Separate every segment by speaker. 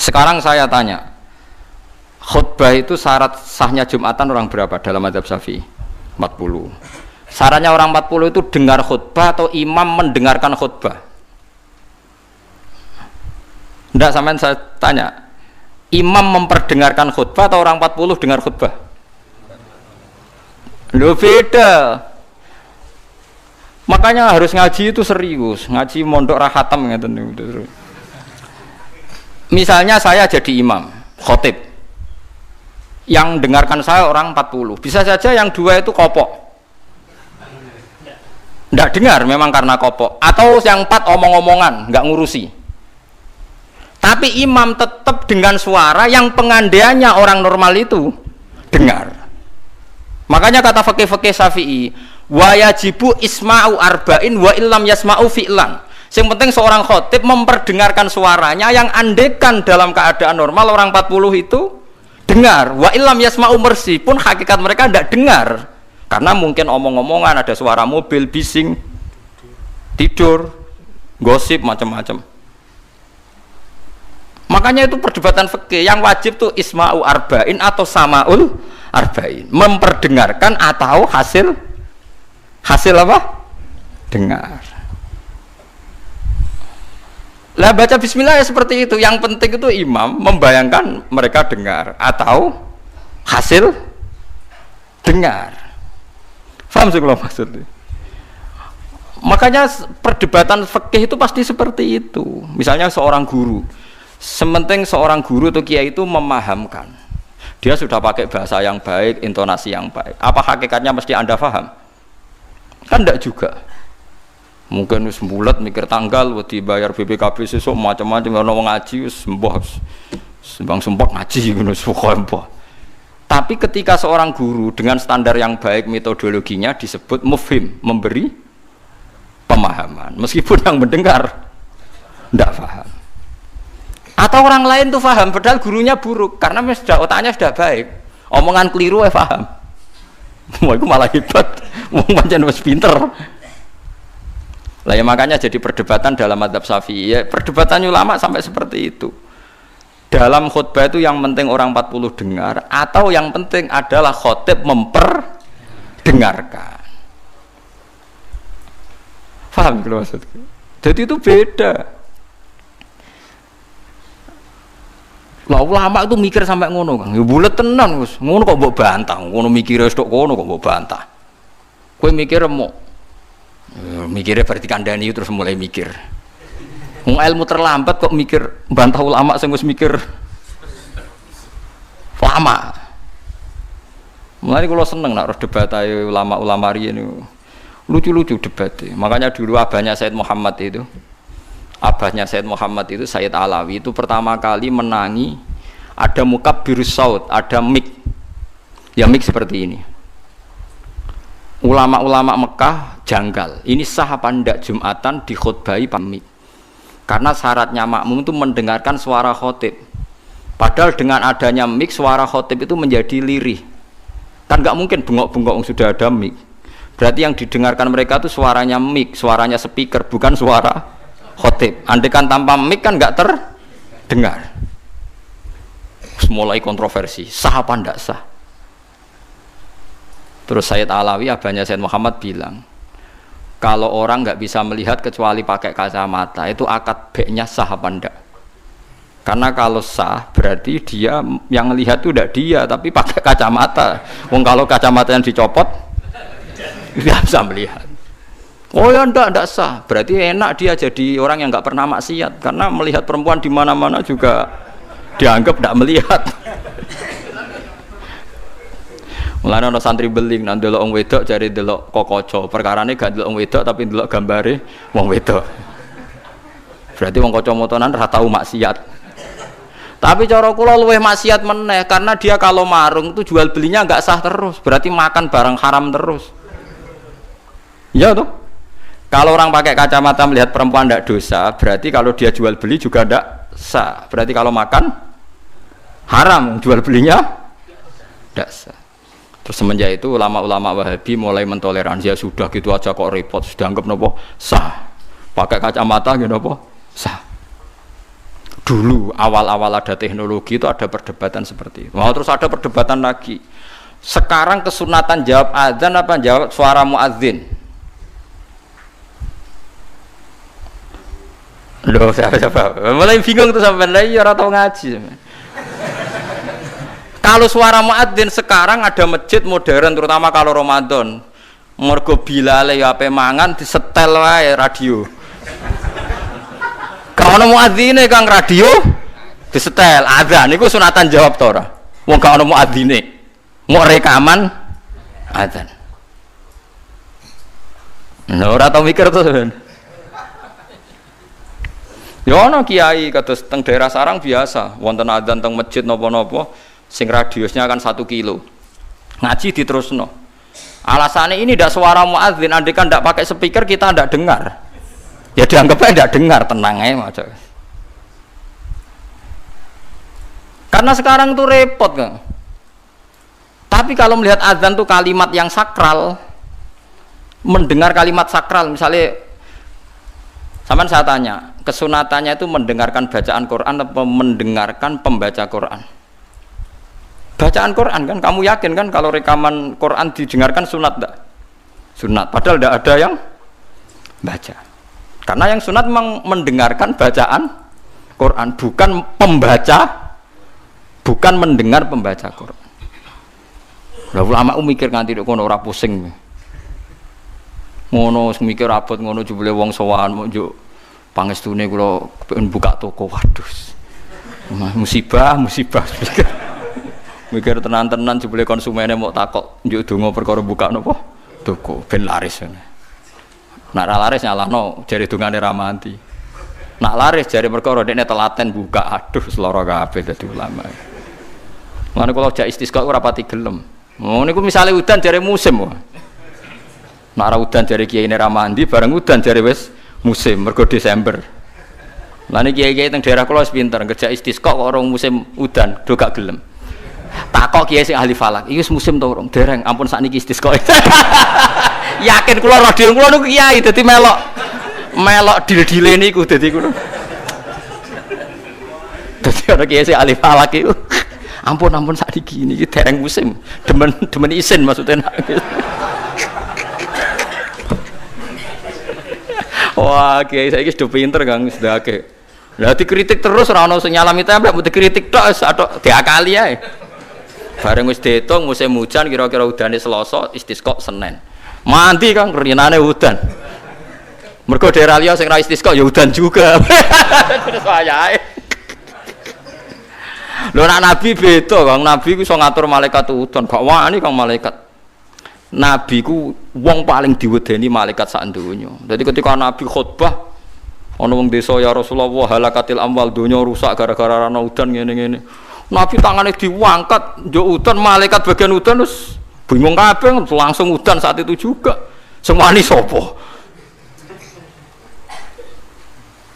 Speaker 1: Sekarang saya tanya, khutbah itu syarat sahnya Jumatan orang berapa dalam mazhab Syafi'i? 40. Syaratnya orang 40 itu dengar khutbah atau imam mendengarkan khutbah? Tidak, sampean saya tanya, imam memperdengarkan khutbah atau orang 40 dengar khutbah? Loh, beda. Makanya harus ngaji itu serius, ngaji mondok rahatam gitu. Misalnya saya jadi imam, khotib, yang dengarkan saya orang 40, bisa saja yang dua itu kopok, tidak dengar memang karena kopok, atau yang 4 omong-omongan, nggak ngurusi. Tapi imam tetap dengan suara yang pengandaiannya orang normal itu dengar. Makanya kata fikih-fikih Syafi'i, wa yajibu isma'u arba'in wa illam yasma'u fi'lan. Yang penting seorang khotib memperdengarkan suaranya yang andekan dalam keadaan normal orang 40 itu dengar. Wa illam yasma'u mersi pun hakikat mereka tidak dengar. Karena mungkin omong-omongan, ada suara mobil, bising, tidur, gosip, macam-macam. Makanya itu perdebatan fikih. Yang wajib tuh isma'u arba'in atau sama'ul arba'in. Memperdengarkan atau hasil apa? Dengar. Lah baca bismillah ya seperti itu. Yang penting itu imam membayangkan mereka dengar atau hasil dengar. Paham sih kalau maksudnya? Makanya perdebatan fikih itu pasti seperti itu. Misalnya seorang guru, sementing seorang guru atau kiai itu memahamkan, dia sudah pakai bahasa yang baik, intonasi yang baik. Apa hakikatnya mesti Anda paham? Kan enggak juga. Mungkin wis bulat mikir tanggal wedi bayar BPKB sesuk macam-macam ono ngaji wis mbah sembang sumpah ngaji ngono mbah. Tapi ketika seorang guru dengan standar yang baik metodologinya disebut mufhim, memberi pemahaman meskipun yang mendengar tidak paham. Atau orang lain tuh paham padahal gurunya buruk karena sudah otaknya sudah baik. Omongan keliru paham. Wah, itu malah hebat. Wong pancen wis pinter. Lah ya makanya jadi perdebatan dalam mazhab Syafi'i. Ya, perdebatan ulama sampai seperti itu. Dalam khutbah itu yang penting orang 40 dengar atau yang penting adalah khotib memperdengarkan. Paham kalau maksudku? Jadi itu beda. Lah ulama itu mikir sampai ngono, Kang. Ya bulet tenan wis. Ngono kok mbok bantah. Ngono mikire tok kono kok mbok bantah. Kowe mikir mau mikirnya berarti kandani terus mulai mikir. Ilmu terlambat kok mikir bantah ulama sing wis mikir lama. Mulane kula seneng nek debat ae ulama-ulama riyen niku. Lucu-lucu debatnya. Makanya dulu abahnya Said Muhammad itu Said Alawi itu pertama kali menangi ada mukabbirus saut, ada mik. Ya mik seperti ini. Ulama-ulama Mekah janggal. Ini sah apa ndak Jumatan dikhutbahi pamit? Karena syaratnya makmum itu mendengarkan suara khotib. Padahal dengan adanya mik suara khotib itu menjadi lirih. Kan nggak mungkin bengok-bengok sudah ada mik. Berarti yang didengarkan mereka itu suaranya mik, suaranya speaker, bukan suara khotib. Andaikan tanpa mik kan nggak terdengar. Mulai kontroversi, sah apa ndak sah? Terus Sayyid Alawi, abahnya Sayyid Muhammad bilang, kalau orang nggak bisa melihat kecuali pakai kacamata, itu akad baiknya sah apa enggak? Karena kalau sah, berarti dia yang lihat itu tidak dia, tapi pakai kacamata. Wong kalau kacamata yang dicopot, tidak bisa melihat. Oh ya enggak sah. Berarti enak dia jadi orang yang nggak pernah maksiat, karena melihat perempuan di mana-mana juga dianggap tidak melihat. Mulane ana santri beling nang delok wong wedok jare delok kokoco. Perkarane gak delok wong wedok tapi delok gambare wong wedok. Berarti wong kacamataan ora tau maksiat. Tapi cara kula luwih maksiat meneh karena dia kalau marung itu jual belinya enggak sah terus. Berarti makan barang haram terus. Ya toh? Kalau orang pakai kacamata melihat perempuan tidak dosa, berarti kalau dia jual beli juga tidak sah. Berarti kalau makan haram, jual belinya tidak sah. Terus semenjak itu ulama-ulama Wahabi mulai mentoleransi, ya sudah gitu aja kok repot, sudah anggap nopo sah. Pakai kacamata gitu nopo sah. Dulu awal-awal ada teknologi itu ada perdebatan seperti itu. Mau terus ada perdebatan lagi. Sekarang kesunatan jawab adzan apa jawab suara muadzin? Loh, siapa? Mulai bingung tuh sampai lagi orang tahu ngaji. Kalau suara muadzin sekarang ada masjid modern terutama kalau Ramadan. Mergo bilale ya ape mangan disetel wae radio. Kalau ono muadzine kang radio disetel adzan niku sunatan jawab to ora? Wong gak ono muadzine. Mau rekaman adzan. Nah, ora tau mikir to. Ya ono kiai kados teng daerah sarang biasa, wonten adzan teng masjid napa-napa sing radiusnya kan 1 kilo. Ngaji diterusno. Alasannya ini tidak suara muadzin, andai kan tidak pakai speaker kita tidak dengar. Ya dianggapnya tidak dengar, tenang aja. Karena sekarang tuh repot kan. Tapi kalau melihat azan tuh kalimat yang sakral, mendengar kalimat sakral, misalnya, sama saya tanya, kesunatannya itu mendengarkan bacaan Quran atau mendengarkan pembaca Quran? Bacaan Quran kan, kamu yakin kan kalau rekaman Quran didengarkan sunat enggak? Sunat, padahal tidak ada yang baca. Karena yang sunat memang mendengarkan bacaan Quran, bukan pembaca, bukan mendengar pembaca Quran. Lah ulama mikir nganti kono ora pusing. Ngono mikir abot ngono jebule wong sowan mau njuk pangestune kula pengen buka toko. Waduh. Musibah mikir. Mikir tenan-tenan jebule konsumennya mau takok njuk donga perkara buka napa toko ben laris. Nak laris nyalahno jare dungane ramanti. Nak laris jare perkara dekne telaten buka. Aduh seloro kabeh dadi ulama. Mane kula jak istisqa ora pati gelem. Oh niku misale udan jare musim. Nak ora udan jare kiyaine ramanti bareng udan jare wis musim mergo Desember. Lah niki kiai-kiai teng daerah kula wis pinter ngejak istisqa kok ora musim udan do gak gelem. Takok kiai sing ahli falak, iki musim to urung? Dereng, ampun sakniki istisqa. Yakin kula radio kula niku kiai dadi melok dil-dile niku dadi kula. Dadi ana kiai sing ahli falak iku. Ampun sakniki niki dereng musim. Demen isin maksudnya. Wah, kiai saiki sudah pinter Kang, sudah akeh. Lah dikritik terus ora ono sing nyalami templek, mbok dikritik tok atok diakali ae. Bareng wis diitung musim hujan kira-kira udane Selasa, istisqa Senin. Mandi Kang rinane udan. Mergo daerah liya sing ra istisqa ya udan juga. Terus wayahe. Lho nek nabi beda Kang, nabi ku iso ngatur malaikat udan, gak wani Kang malaikat. Nabi ku wong paling diwedeni malaikat sak donya. Dadi ketika nabi khutbah ana wong desa ya Rasulullah halakatil amwal donya rusak gara-gara ana udan ngene-ngene. Nabi tangannya diangkat, njuk udan malaikat bagian udan terus bingung kabeh langsung udan saat itu juga. Semua ini sapa?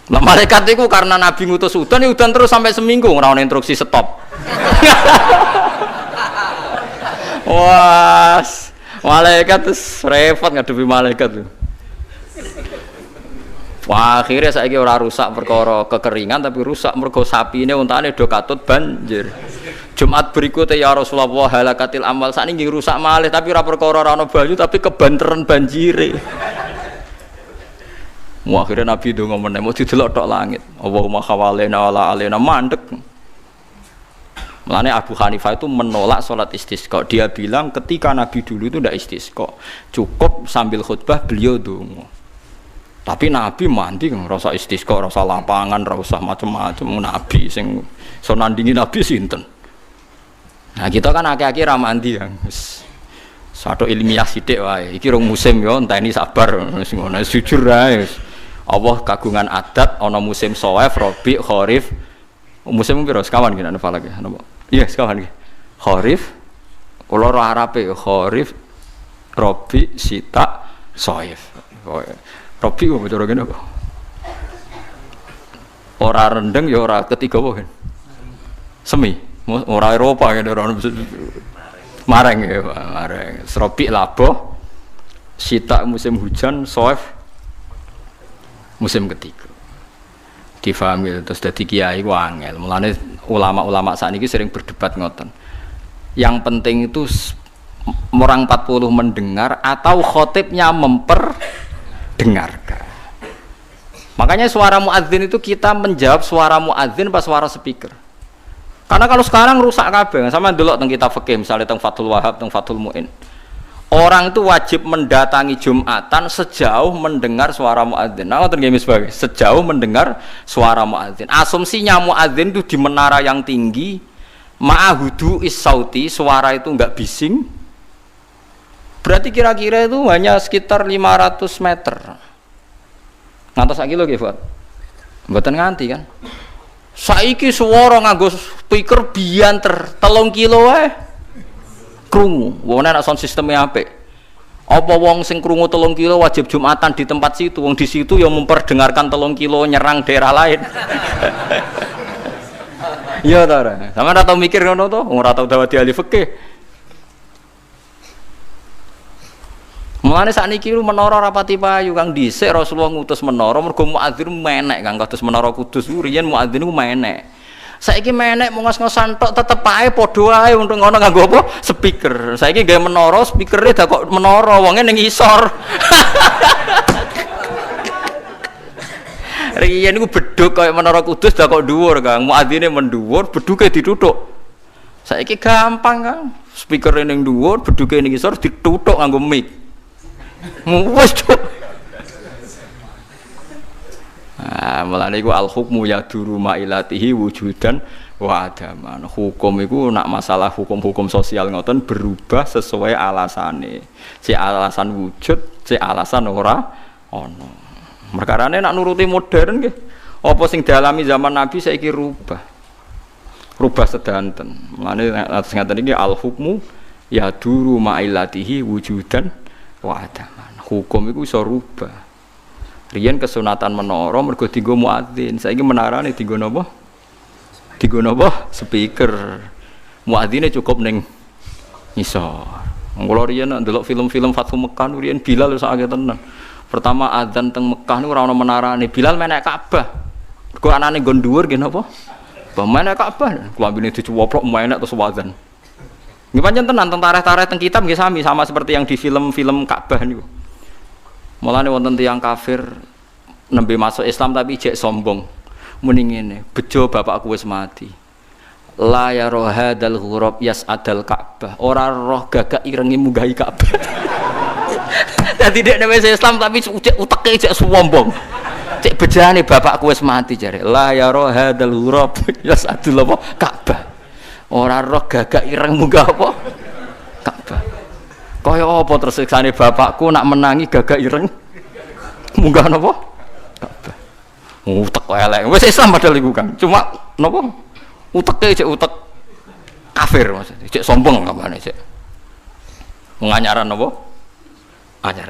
Speaker 1: Nah malaikat itu karena Nabi ngutus udan, ya udan terus sampai seminggu ora ono instruksi stop. Wah, malaikat terus repot ngadepi malaikat tuh. Wah, akhirnya saiki ora rusak perkara kekeringan tapi rusak mergo sapine untane do katut banjir. Jumat berikutnya ya Rasulullah halakatil amal sakniki rusak malih tapi ora perkara ora ana banyu tapi kebanteran banjire. Wah, akhirnya Nabi ndonga meneh mau didelok tok langit. Allahumma khawalena wala alena mandek. Mulane Abu Hanifah itu menolak sholat istisqa. Dia bilang ketika Nabi dulu itu tidak istisqa, cukup sambil khutbah beliau donga. Tapi Nabi mandi kan rasa istisqa, rasa lapangan, rasa macam-macam. Nabi sing so nandingi Nabi sinten. Nah kita kan akeh-akeh ra mandi ya. Satu ilmiah sithik wae. Iki rong musim yo enteni sabar wis ngono jujur ae. Allah kagungan adat ana musim Shawaif, Rabi, Kharif. Musim piro sekawan ki nek falak ya napa? Iya sekawan ki. Kharif kula ora Arabe Kharif, Rabi, Sita, Shawaif. Robi kok cara ngene kok. Ora rendeng ya ora ketiga wae. Semi, ora Eropa ngene ora mareng ya, mareng. Robi labuh, Sita musim hujan, Soef musim ketiga. difahami terus dadi kiai ku angel. Mulane ulama-ulama sakniki sering berdebat ngoten. Yang penting itu orang 40 mendengar atau khotibnya memperdengarkan. Makanya suara muadzin itu kita menjawab suara muadzin pas suara speaker. Karena kalau sekarang rusak kabeh, sama ndelok teng kitab fikih misalnya teng Fathul Wahhab, teng Fathul Muin. Orang itu wajib mendatangi Jumatan sejauh mendengar suara muadzin. Nah, ngoten nggih sebagai sejauh mendengar suara muadzin. Asumsinya muadzin itu di menara yang tinggi, ma'ahudu is-sauti, suara itu enggak bising. Berarti kira-kira itu hanya sekitar 500 meter. Ngantos sak kilo nggih, Fuad? Mboten nganti kan? Saiki suara nganggo speaker bianter 3 kilo wae. Krungu, wong nek sound sistemnya apik. Apa wong sing krungu 3 kilo wajib Jumatan di tempat situ, wong di situ yang memperdengarkan 3 kilo nyerang daerah lain. Iya ta ora? Sampeyan ora tau mikir ngono to? Ora tau dawuh ahli fikih. Mulane sakniki menara rapati payu Kang dhisik Rasulullah ngutus menara mergo muadzin menek Kang kados menara Kudus riyen muadzin ku menek. Saiki menek mau ngos-ngosan tok tetep ae padha ae untuk ngono nganggo apa? Speaker. Saiki gawe menara, speakere dak kok menara, wonge ning isor. Riyen niku bedhug kaya menara Kudus dak kok dhuwur, Kang. Muadzine mendhuwur, bedhuke dituthuk. Saiki gampang, Kang. Speakere ning dhuwur, bedhuke ning isor dituthuk nganggo mic. Wes, Cuk. Nah, mulane iku al hukmu yaduru ma'ilatihi wujudan wa adaman. Hukum iku nak masalah hukum-hukum sosial ngoten berubah sesuai alasane. Si alasan wujud, si alasan ora ana. Perkarane nak nuruti modern nggih. Apa sing dialami zaman Nabi saiki rubah. Rubah sedanten. Mulane atus ngaten iki al hukmu yaduru ma'ilatihi wujudan wa adaman. Hukum iku iso rubah. Riyen kesunatan menara mergo dienggo muadzin. Saiki menarane dienggo napa? Dienggo napa? Speaker. Muadzine cukup ning ngisor. Kula riyen ndelok film-film Fathu Mekah riyen Bilal wis akeh tenan. Pertama adzan teng Mekah niku ora ana menarane. Bilal menek Ka'bah. Mergo anane nggon dhuwur nggih napa? Menek Ka'bah. Klambine dicuwoplok menek terus adzan. Nggih pancen tenan teng tarikh-tarikh teng kitab nggih sama seperti yang di film-film Ka'bah niku. Mulane wonten tiyang kafir nembe masuk Islam tapi jek sombong. Muni ngene, bejo bapakku wis mati. La ya rohadal ghurab yas'adal Ka'bah. Ora roh gagak irenge munggahi Ka'bah. Dadi dekne wis Islam tapi uteke jek sombong. Cek bejane bapakku wis mati jare. La ya rohadal ghurab yas'adul apa Ka'bah. Ora roh gagak ireng munggah apa Ka'bah. Kaya apa tersiksane bapakku nak menangi gagak ireng munggah napa? Ka'bah. Utek elek. Wis Islam padahal iku Kang. Cuma napa? Uteke cek utek kafir maksudnya. Cek sombong kabane cek. Menganyaran napa? Anyaran